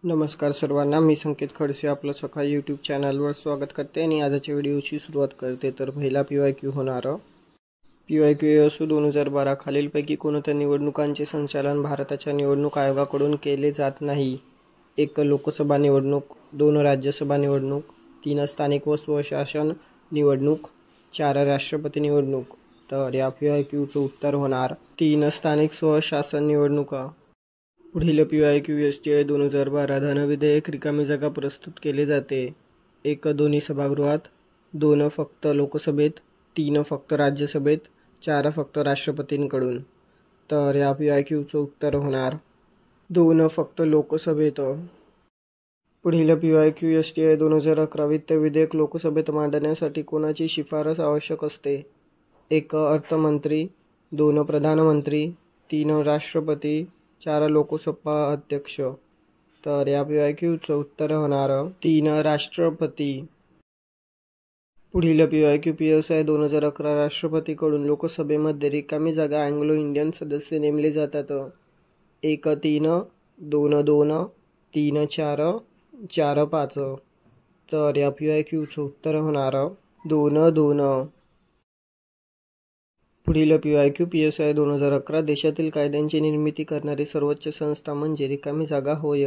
नमस्कार सर्वांना, मी संकेत खडसे आपलं सकाळी यूट्यूब चॅनलवर स्वागत करते आणि आजच्या व्हिडिओची सुरुवात करते. तर पहिला PYQ होणार. PYQ असू 2012 खालीलपैकी कोणत्या निवडणुकांचे संचालन भारताच्या निवडणूक आयोगाकडून केले जात नाही? 1 लोकसभा निवडणूक, 2 राज्यसभा निवडणूक, 3 स्थानिक व स्वशासन निवडणूक, 4 राष्ट्रपती निवडणूक. तर या PYQचं उत्तर होणार 3 स्थानिक स्वशासन निवडणुका. पुढील PYQ STI 2012 धनविधेयक रिकामी जागा प्रस्तुत केले जाते. 1 दोन्ही सभागृहात, 2 फक्त लोकसभेत, 3 फक्त राज्यसभेत, 4 फक्त राष्ट्रपतींकडून. तर या PYQचं उत्तर होणार 2 फक्त लोकसभेत. पुढील PYQ STI 2011 वित्त विधेयक लोकसभेत मांडण्यासाठी कोणाची शिफारस आवश्यक असते? 1 अर्थमंत्री, 2 प्रधानमंत्री, 3 राष्ट्रपती, 4 लोकसभा अध्यक्ष. तर या PYQचं उत्तर होणार 3 राष्ट्रपती. पुढील PYQ PSI 2011 राष्ट्रपतीकडून लोकसभेमध्ये रिकामी जागा अँग्लो इंडियन सदस्य नेमले जातात. 1 3, 2 2, 3 4, 4 5. तर या PYQचं उत्तर होणार 2 2. पुढील PYQ PSI 2011 देशातील कायद्यांची निर्मिती करणारी सर्वोच्च संस्था म्हणजे रिकामी जागा होय.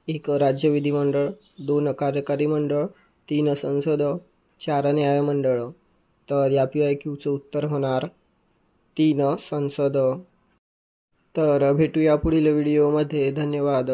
1 राज्य विधिमंडळ, 2 कार्यकारी मंडळ, 3 संसद, 4 न्यायमंडळ. तर या PYQचं उत्तर होणार 3 संसद. तर भेटूया पुढील व्हिडिओमध्ये. धन्यवाद.